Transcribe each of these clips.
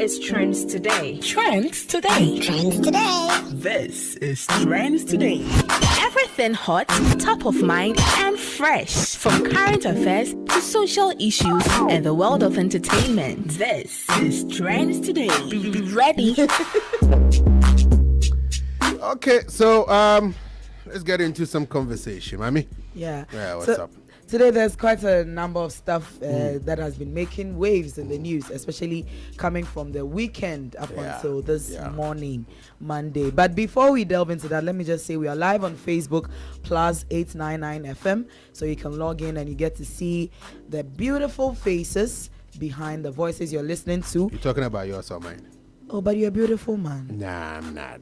is Trends Today. Trends Today. Trends Today. This is Trends Today. Everything hot, top of mind, and fresh. From current affairs to social issues and the world of entertainment. This is Trends Today. Be ready. Okay, so let's get into some conversation, Maame. Yeah. Yeah, what's up? Today there's quite a number of stuff that has been making waves in the news, especially coming from the weekend up until this morning, Monday. But before we delve into that, let me just say we are live on Facebook, PLUZZ 899 FM. So you can log in and you get to see the beautiful faces behind the voices you're listening to. You talking about yours or mine? Oh, but you're a beautiful man. Nah, I'm not.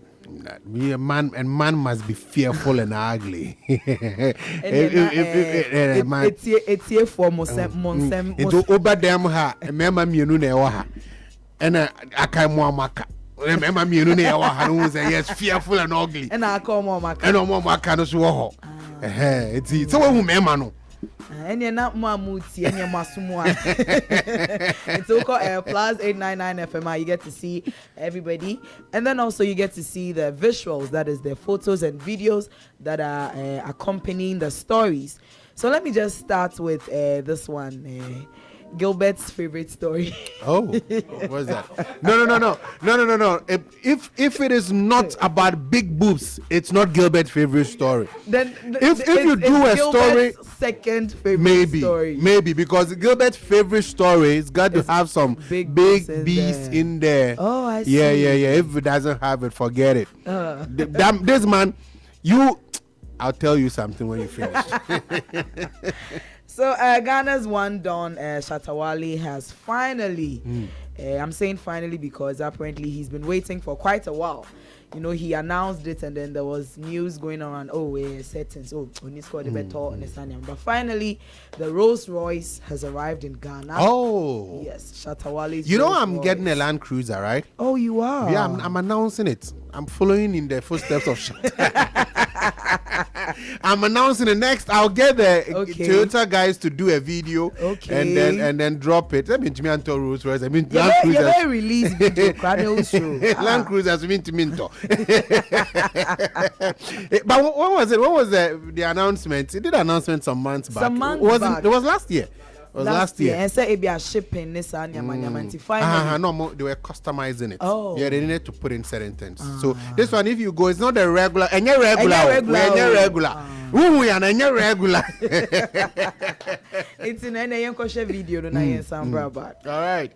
Me a man, and man must be fearful and ugly. It's here for Monsem. Into over them ha, remember me no ne wa ha. And I can more maka. Remember me no ne wa ha no say yes fearful and ugly. And I call more maka. And no more maka no so ho. It's so who remember no. And you're not Mamuti and you're Masumwa. It's all called PLUZZ 899 FM. You get to see everybody, and then also you get to see the visuals, that is the photos and videos that are accompanying the stories. So let me just start with this one. Gilbert's favorite story. Oh, what's that? No. If it is not about big boobs, it's not Gilbert's favorite story. Then if you do a story, second favorite story. Maybe because Gilbert's favorite story has got to have some big beasts in there. Oh, I see. Yeah. If it doesn't have it, forget it. This man, I'll tell you something when you finish. So Ghana's one Don, Shatta Wale, has finally, I'm saying finally because apparently he's been waiting for quite a while. You know, he announced it and then there was news going around, settings, when he's called the better, but finally the Rolls Royce has arrived in Ghana. Oh. Yes, Shatta Wale's You know Rolls I'm Royce. Getting a Land Cruiser, right? Oh, you are? Yeah, I'm announcing it. I'm following in the footsteps of Shatta. I'm announcing the next. I'll get the Toyota guys to do a video, and then drop it. I mean, to me and Rolls Royce. I mean, Land Cruisers. Yeah, release video. Land Cruisers. I mean, to Minto. But what was it? What was the announcement? It did announcement some months back. It was last year. Last year. And say it be a shipping this and finally. No, they were customizing it. Oh. Yeah, they needed to put in certain things. So this one, if you go, it's not a regular. And you're regular. We are regular. It's in any young video to na some brabad. All right.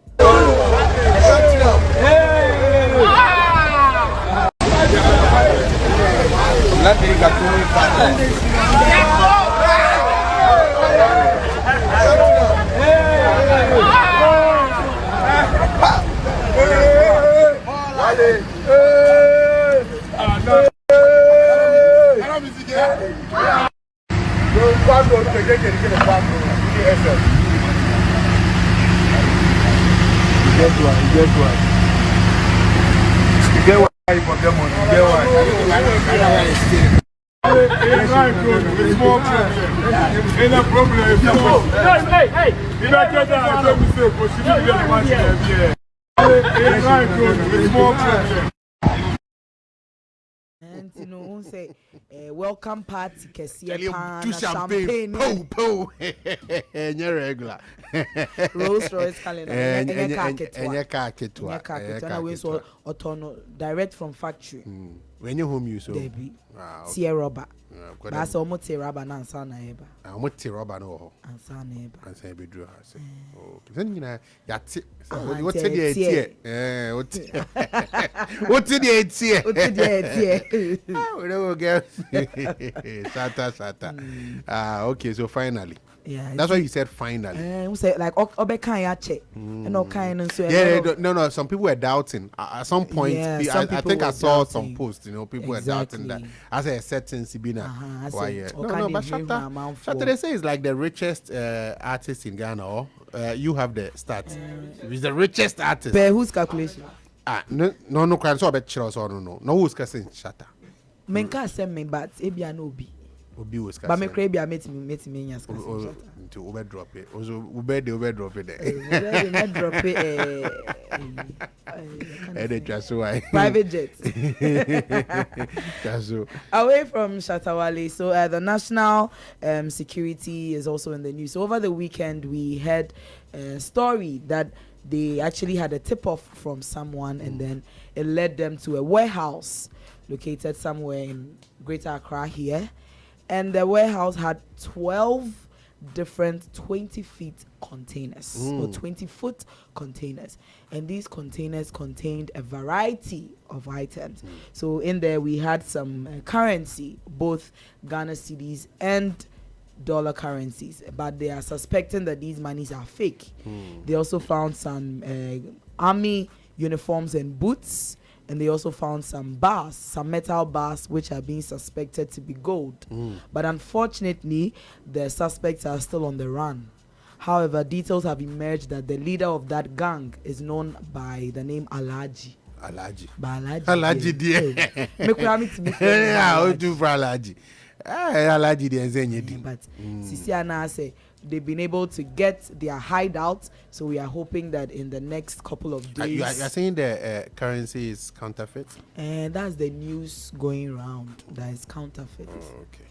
And you know, say welcome party, champagne. Po. And you're regular. Rolls Royce Cullinan. And direct from factory. When you home, you so. Tear rubber. That's almost tear rubber and sana eba. I'm what tear rubber no. And sana eba. And say be drew her. Oh, then you know, what's the What's the we don't get Shatta. Okay, so finally. Yeah, that's why you said finally. We say like Obekan check and all kind and so. No. Some people were doubting at some point. I think I saw some posts. You know, people were doubting that as a certain Sibina. No, but Shatta, they say is like the richest artist in Ghana. Or you have the stats. He's the richest artist. But whose calculation? No. Crime so about Charles or no. No, who's casting Shatta? Men can't send me, but Ebia no be. But me crave ya met me to over drop it. Also, Uber drop it. Uber drop it. Private jet. Away from Shatta Wale, so the national security is also in the news. So over the weekend, we had a story that they actually had a tip-off from someone, and then it led them to a warehouse located somewhere in Greater Accra here. And the warehouse had 12 different 20-feet containers or 20-foot containers. And these containers contained a variety of items. So in there we had some currency, both Ghana cedis and dollar currencies, but they are suspecting that these monies are fake. They also found some army uniforms and boots, and they also found some bars, some metal bars, which are being suspected to be gold. But unfortunately, the suspects are still on the run. However, details have emerged that the leader of that gang is known by the name Alaji. Alaji, dear. But Sisiana say they've been able to get their hideout, so we are hoping that in the next couple of days. You are saying the currency is counterfeit? And that's the news going around. That is counterfeit. Oh, okay.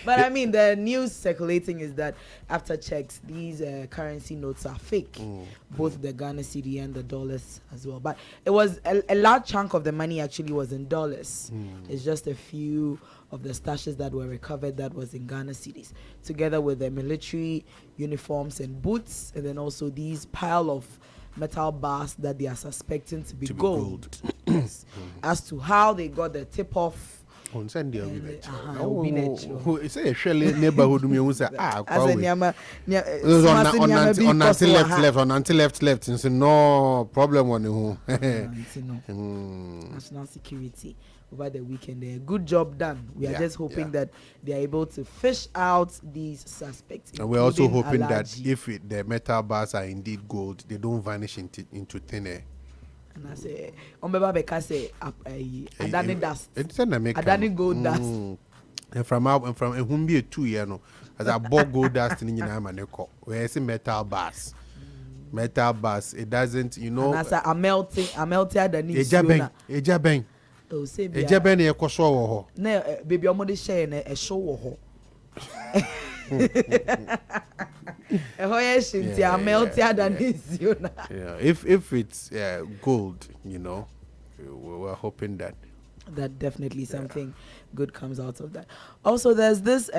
But I mean, the news circulating is that after checks, these currency notes are fake, both the Ghana cedi and the dollars as well. But it was a large chunk of the money actually was in dollars. It's just a few of the stashes that were recovered that was in Ghana cedis, together with the military uniforms and boots, and then also these pile of metal bars that they are suspecting to be gold. As to how they got the tip off, on Sunday, it's a Shelley neighborhood. Until left, and so no problem on the national security over the weekend. Good job done. We are just hoping that they are able to fish out these suspects. And we're also hoping that if the metal bars are indeed gold, they don't vanish into thin air. And I say, say, Adani dust. Adani gold dust. And from whom be 2 years no, as I bought gold dust in Yanamaneko, where I see metal bars. Metal bars, it doesn't, you know. And I melting Adani. Ejabeng. Oh, say, Ejabeng, a coso. No, baby, I'm going to share a show. If it's gold, you know, we're hoping that definitely something good comes out of that. Also, there's this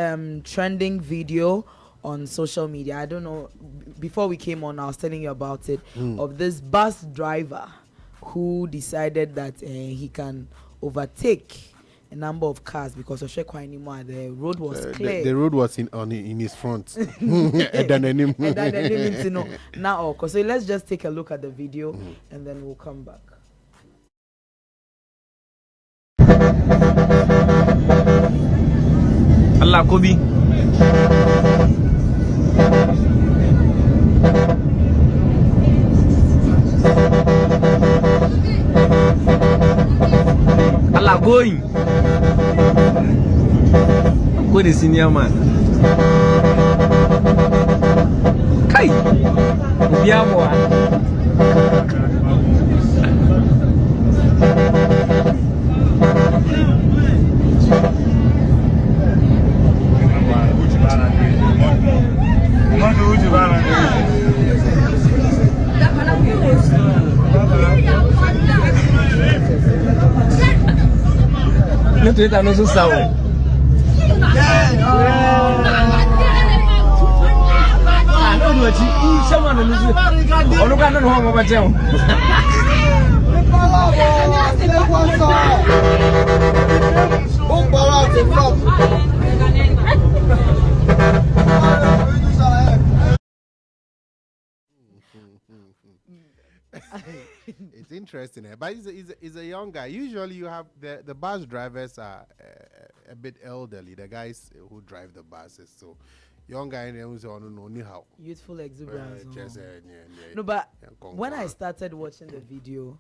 trending video on social media. I don't know, before we came on, I was telling you about it, of this bus driver who decided that he can overtake a number of cars because of Shekwa anymore. The road was clear. The road was in his front. So let's just take a look at the video and then we'll come back. Allah Kobi. Allah going. Go the senior man. Kai. Biamoa. No te no so sawo. No do ati chama no so. Oluka no ho mo ba jeun. It's interesting, but he's a young guy. Usually, you have the bus drivers are a bit elderly. The guys who drive the buses, so young guy who's on no how. Youthful exuberance. No, but when I started watching the video,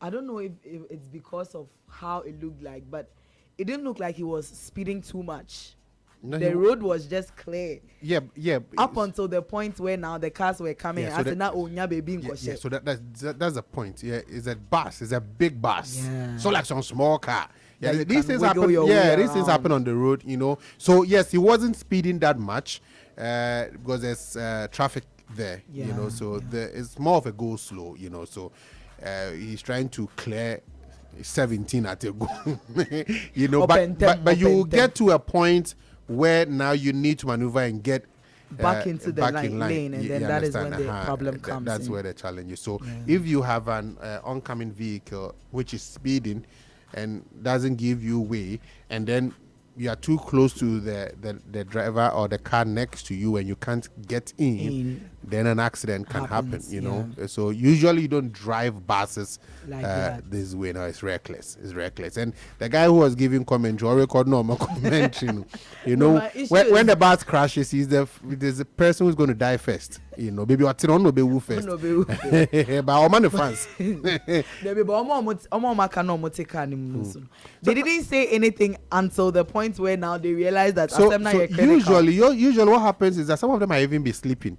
I don't know if it's because of how it looked like, but it didn't look like he was speeding too much. No, the road was just clear. Yeah. Up until the point where now the cars were coming. Yeah, so that's the point. Yeah, it's a bus. It's a big bus. Yeah. So like some small car. Yeah, these things happen. Yeah, these things happen on the road. So yes, he wasn't speeding that much because there's traffic there. Yeah, so it's more of a go slow. So he's trying to clear 17 at a go. But you get to a point where now you need to maneuver and get back into the lane, and then that is when the problem comes. That's where the challenge is. So if you have an oncoming vehicle which is speeding and doesn't give you way, and then you are too close to the driver or the car next to you and you can't get in, then an accident can happen, So usually you don't drive buses like this way. No, it's reckless. And the guy who was giving commentary, record normal commentary, when the bus crashes, there's a person who's going to die first. Baby, what's on no be first. But our man fans. They didn't say anything until the point where now they realize that. So usually what happens is that some of them might even be sleeping.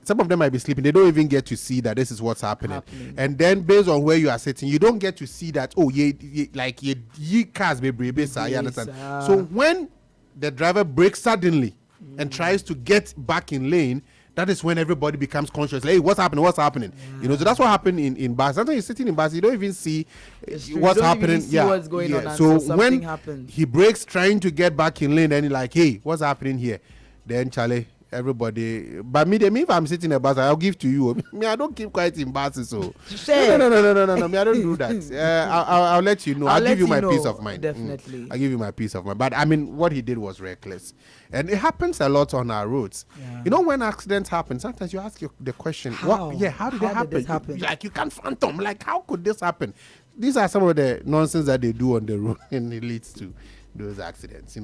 Some of them might be sleeping. They don't even get to see that this is what's happening. And then based on where you are sitting, you don't get to see that, ye cars be brave, you understand? So when the driver brakes suddenly and tries to get back in lane, that is when everybody becomes conscious. Like, hey, what's happening? So that's what happened in bus. Sometimes you're sitting in bus, you don't even see what's happening. What's going on. So when he brakes trying to get back in lane, then you're like, hey, what's happening here? Then Charlie, everybody, but me, if I'm sitting in a bus, I'll give to you. I don't keep quiet in buses, so no. Me, I don't do that. I'll let you know. I'll give you my peace of mind. Definitely, I'll give you my peace of mind. But I mean, what he did was reckless, and it happens a lot on our roads. Yeah. When accidents happen, sometimes you ask the question, how did it happen? You can't fathom. How could this happen? These are some of the nonsense that they do on the road, and it leads to those accidents.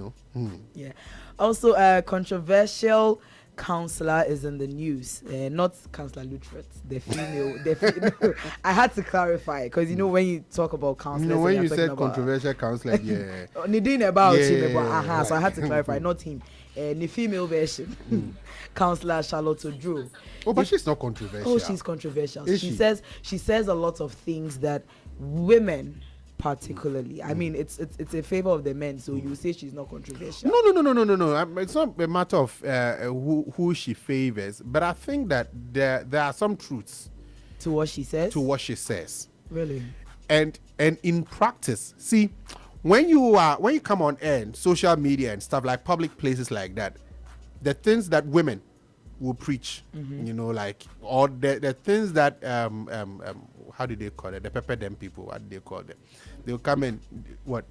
Yeah. Also, a controversial counselor is in the news, not Counselor Lutret, the female. I had to clarify because when you talk about counselors, when you said controversial counselor, so I had to clarify, not him. The female version, Counselor Charlotte Oduro. Oh, but she's not controversial. Oh, she's controversial. She says a lot of things that women. Particularly, I mean, it's a favor of the men, so you say she's not controversial. No. It's not a matter of who she favors, but I think that there are some truths to what she says. Really, and in practice, see, when you come on air, social media and stuff like public places like that, the things that women will preach, or the things that how do they call it? The pepper them people, what do they call them? They'll come and what?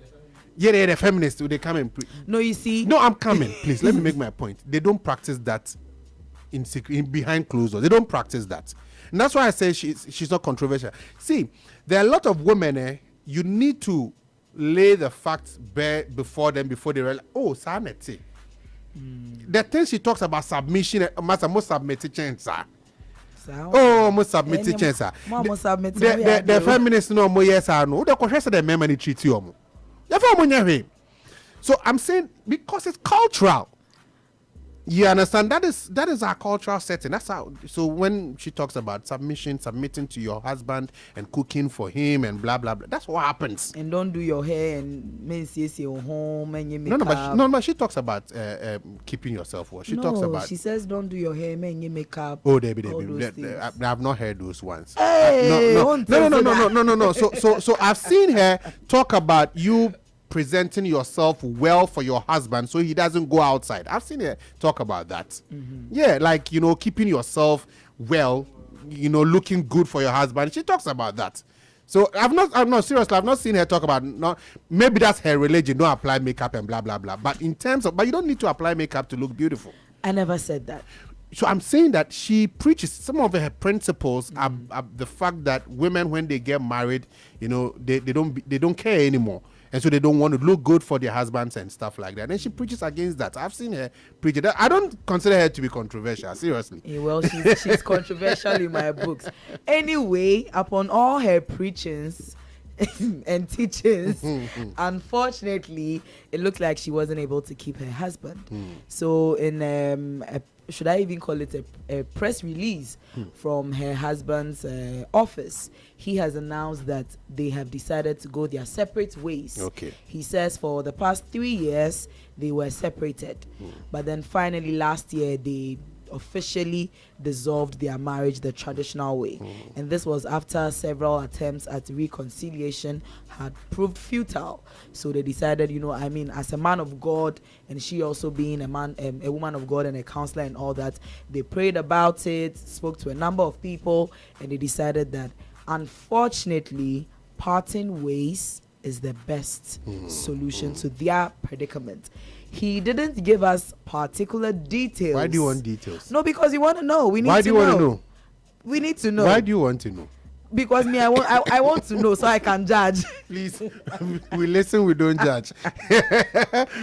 Yeah, the feminists. They come and no, you see. No, I'm coming. Please let me make my point. They don't practice that in secret, behind closed doors. They don't practice that, and that's why I say she's not controversial. See, there are a lot of women. You need to lay the facts bare before them before they realize. Oh, sanity. The things she talks about submission, must submit chance. Oh, must submit chance. The feminists no more yes or no. The question the men treat you. So I'm saying because it's cultural. You understand? That is our cultural setting. That's how. So when she talks about submitting to your husband and cooking for him and blah blah blah, that's what happens. And don't do your hair and men see your home and you make up. No, she talks about keeping yourself washed. She says don't do your hair, men you make up. Oh, Debbie. I've not heard those ones. Hey, no. So I've seen her talk about you presenting yourself well for your husband so he doesn't go outside. I've seen her talk about that. Yeah, like keeping yourself well, looking good for your husband. She talks about that. So I've not seen her talk about maybe that's her religion, don't apply makeup and blah blah blah. But in terms of you don't need to apply makeup to look beautiful. I never said that. So I'm saying that she preaches some of her principles are the fact that women when they get married, they don't care anymore. And so they don't want to look good for their husbands and stuff like that. And she preaches against that. I've seen her preach it. I don't consider her to be controversial, seriously. Yeah, well, she's controversial in my books. Anyway, upon all her preachings and teachings, unfortunately, it looked like she wasn't able to keep her husband. So in should I even call it a press release from her husband's office, he has announced that they have decided to go their separate ways. Okay. He says for the past 3 years they were separated, but then finally last year they officially dissolved their marriage the traditional way, and this was after several attempts at reconciliation had proved futile. So they decided, as a man of God, and she also being a woman of God and a counselor and all that, they prayed about it, spoke to a number of people, and they decided that unfortunately parting ways is the best solution to their predicament. He didn't give us particular details. Why do you want details? No, because you want to know. We need Why do you want to know? We need to know. Why do you want to know? Because I want to know so I can judge. Please, we listen, we don't judge.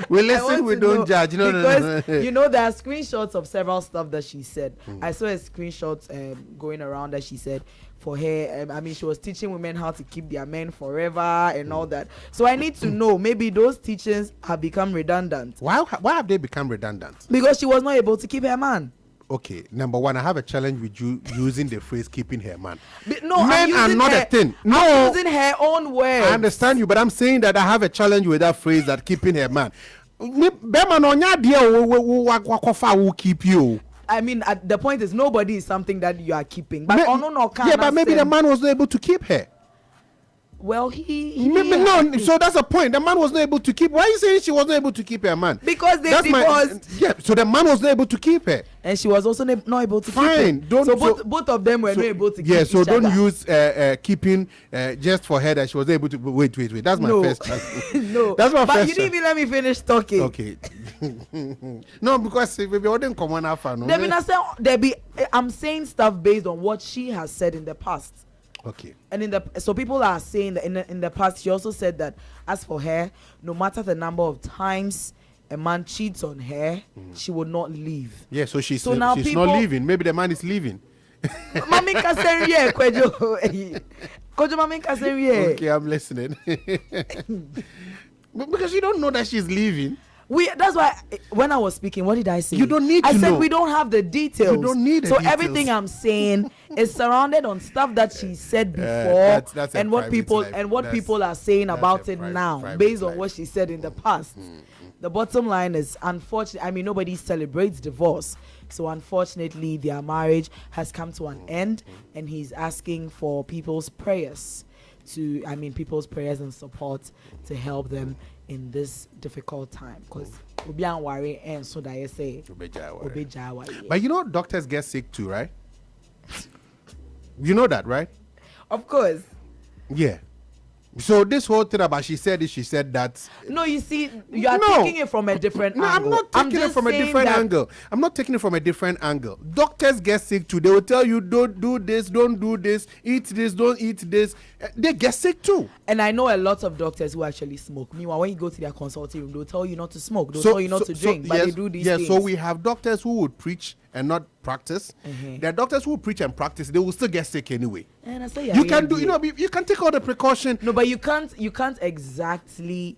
We listen, we don't judge. No. There are screenshots of several stuff that she said. I saw a screenshot going around that she said for her, she was teaching women how to keep their men forever and all that. So I need to know, maybe those teachings have become redundant. Why have they become redundant? Because she was not able to keep her man. Okay, number one, I have a challenge with you using the phrase keeping her man. No, men are not a thing. No, I'm using her own words. I understand you, but I'm saying that I have a challenge with that phrase, that keeping her man. Will keep you. The point is, nobody is something that you are keeping. But but maybe the man was not able to keep her. Well, so that's a point. The man was not able to keep. Why are you saying she was not able to keep her man? Because they divorced. So the man was not able to keep her, and she was also not able to keep him. Both of them were not able to keep each so don't other. use keeping just for her that she was able to. Wait. That's my first. No, that's my first. But you didn't even let me finish talking. Okay. No, because if we didn't come on after, I'm saying stuff based on what she has said in the past. Okay. And so people are saying that in the past, she also said that as for her, no matter the number of times a man cheats on her, she would not leave. Yeah, so she's not leaving. Maybe the man is leaving. Mami kasenye kwejo. Kojo mami kasenye. Okay, I'm listening. Because you don't know that she's leaving. That's why when I was speaking, what did I say? You don't need to know. I said we don't have the details. You don't need the details. Everything I'm saying is surrounded on stuff that she said before, that's and what people are saying about it now, based on what she said in the past. The bottom line is, unfortunately, nobody celebrates divorce. So unfortunately, their marriage has come to an end, and he's asking for people's prayers and support to help them in this difficult time, because worry and so that I say but doctors get sick too, right? You know that, right? Of course. Yeah. So this whole thing about she said that. No, you see, you are taking it from a different angle. I'm not taking it from a different angle. I'm not taking it from a different angle. Doctors get sick too. They will tell you, don't do this, don't do this, eat this, don't eat this. They get sick too. And I know a lot of doctors who actually smoke. Meanwhile, when you go to their consulting room, they'll tell you not to smoke. They'll tell you not to drink, but they do these things. So we have doctors who would preach and not practice. There are doctors who preach and practice. They will still get sick anyway. And I say, you can you can take all the precaution. No, but you can't exactly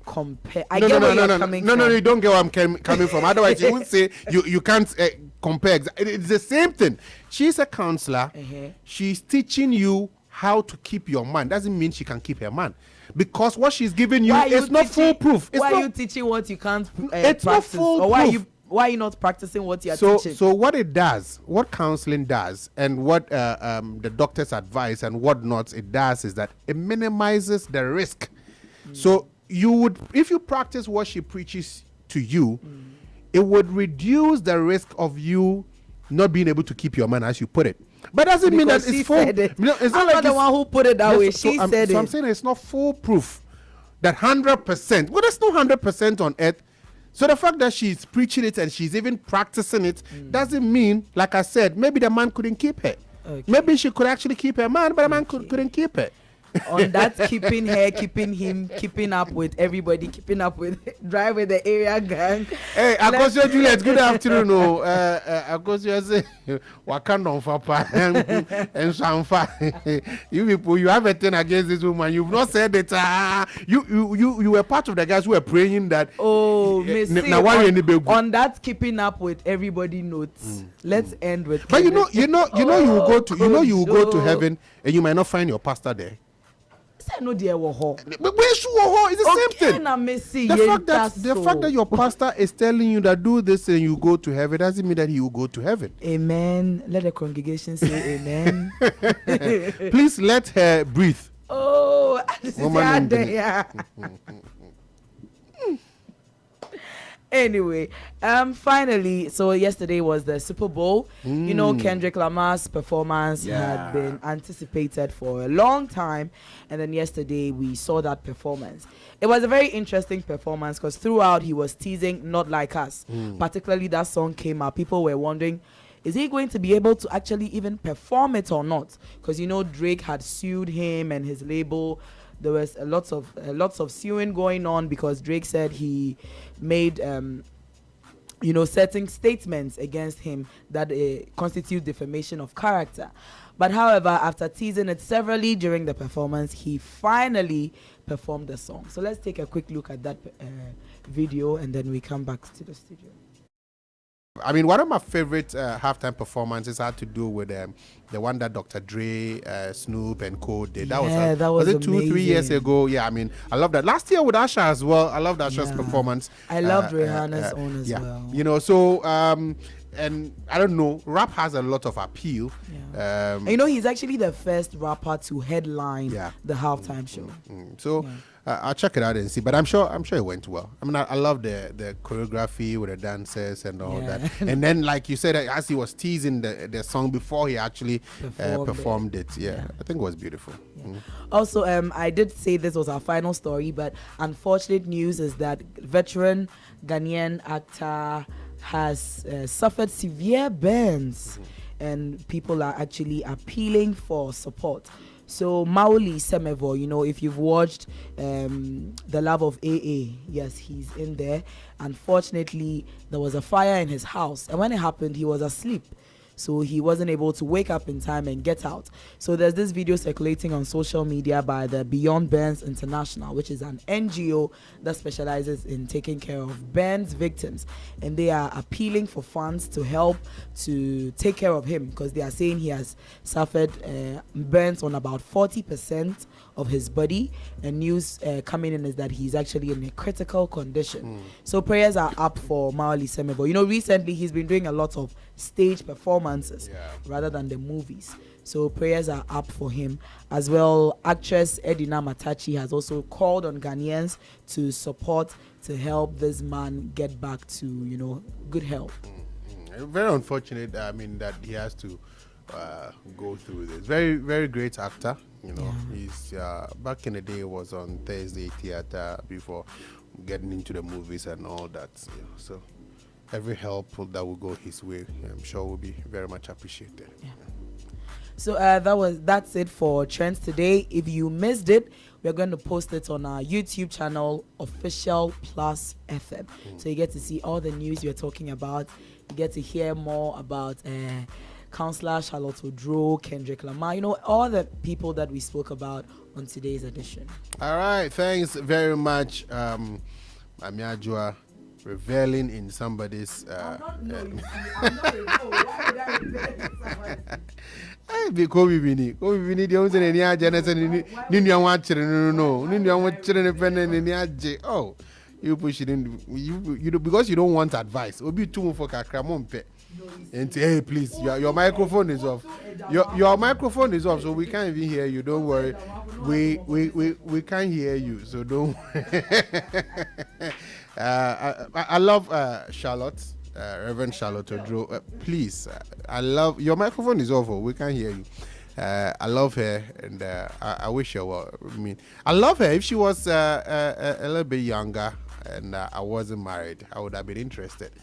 compare. You don't get where I'm coming from. Otherwise, you won't say you can't compare. It's the same thing. She's a counselor. She's teaching you how to keep your man. Doesn't mean she can keep her man. Because what she's giving you is not foolproof. Why are you teaching what you can't it's practice? Not foolproof. Or why are you not practicing what you're teaching? So what it does, what counseling does, and what the doctor's advice and what not it does is that it minimizes the risk. So if you practice what she preaches to you, it would reduce the risk of you not being able to keep your man, as you put it. But doesn't mean that it's full. It's not the one who put it that way. She said it. So I'm saying it's not foolproof. That 100%. Well, there's no 100% on earth. So the fact that she's preaching it and she's even practicing it doesn't mean, like I said, maybe the man couldn't keep her. Okay. Maybe she could actually keep her man, but the man couldn't keep her. on that keeping her, keeping him, keeping up with everybody, keeping up with driving the area gang. Hey, Akosio Juliet, good afternoon. Akosio say Wakanda Fapa and Sanfa. You people, you have a thing against this woman. You've not said it. You were part of the guys who were praying that. Oh, on that keeping up with everybody notes. Let's end with. But you will go to heaven and you might not find your pastor there. No, dear, but it's the same thing. The fact that your pastor is telling you that do this and you go to heaven doesn't mean that he will go to heaven. Amen. Let the congregation say amen. Please let her breathe. Oh, anyway, finally, so yesterday was the Super Bowl. You know, Kendrick Lamar's performance had been anticipated for a long time, and then yesterday we saw that performance. It was a very interesting performance because throughout he was teasing Not Like Us. Particularly that song came out. People were wondering, is he going to be able to actually even perform it or not? Because, you know, Drake had sued him and his label. There was a lots of suing going on because Drake said he made certain statements against him that constitute defamation of character. But however, after teasing it severally during the performance, he finally performed the song. So let's take a quick look at that video and then we come back to the studio. I mean, one of my favorite halftime performances had to do with the one that Dr. Dre, Snoop, and Co. did. That was it 2-3 years ago? Yeah, I mean, I love that. Last year with Usher as well. I loved Usher's performance. I loved Rihanna's own as well. You know, so and I don't know, rap has a lot of appeal. You know, he's actually the first rapper to headline the halftime show. So. I'll check it out and see, but I'm sure it went well. I mean, I love the choreography with the dancers and all that. And then, like you said, as he was teasing the song before he actually performed it. I think it was beautiful. Also, I did say this was our final story, but unfortunate news is that veteran Ghanaian actor has suffered severe burns, and people are actually appealing for support. So Maoli Semevo, you know, if you've watched The Love of AA, yes, he's in there. Unfortunately, there was a fire in his house, and when it happened, he was asleep. So he wasn't able to wake up in time and get out. So there's this video circulating on social media by the Beyond Burns International, which is an NGO that specializes in taking care of burns victims. And they are appealing for funds to help to take care of him because they are saying he has suffered burns on about 40% of his body. And news coming in is that he's actually in a critical condition. So prayers are up for Maoli Semebo. You know, recently he's been doing a lot of stage performances rather than the movies. So prayers are up for him. As well, actress Edina Matachi has also called on Ghanaians to support, to help this man get back to, you know, good health. Very unfortunate, I mean, that he has to go through this. Very, very great actor. You know, he's back in the day was on Thursday Theatre before getting into the movies and all that. So every help that will go his way, I'm sure will be very much appreciated. So that's it for Trends today. If you missed it, we're going to post it on our YouTube channel, official PLUZZ FM. So you get to see all the news we're talking about. You get to hear more about Councillor Charlotte Oduro, Kendrick Lamar, you know, all the people that we spoke about on today's edition. All right, thanks very much, Adwoa, reveling in somebody's. I'm not knowing. I'm not a why would I reveal in someone's? Oh, you push it in. You because you don't want advice. Obi too for kakramompe. And say, hey, please, your microphone is off. Your microphone is off, so we can't even hear you. Don't worry. We can't hear you, so don't worry. I love Charlotte, Reverend Charlotte Oduro. Please, I love your microphone is off. We can't hear you. I love her, and I wish her well. I mean, I love her. If she was a little bit younger and I wasn't married, I would have been interested.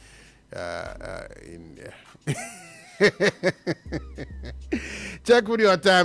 Check with your time.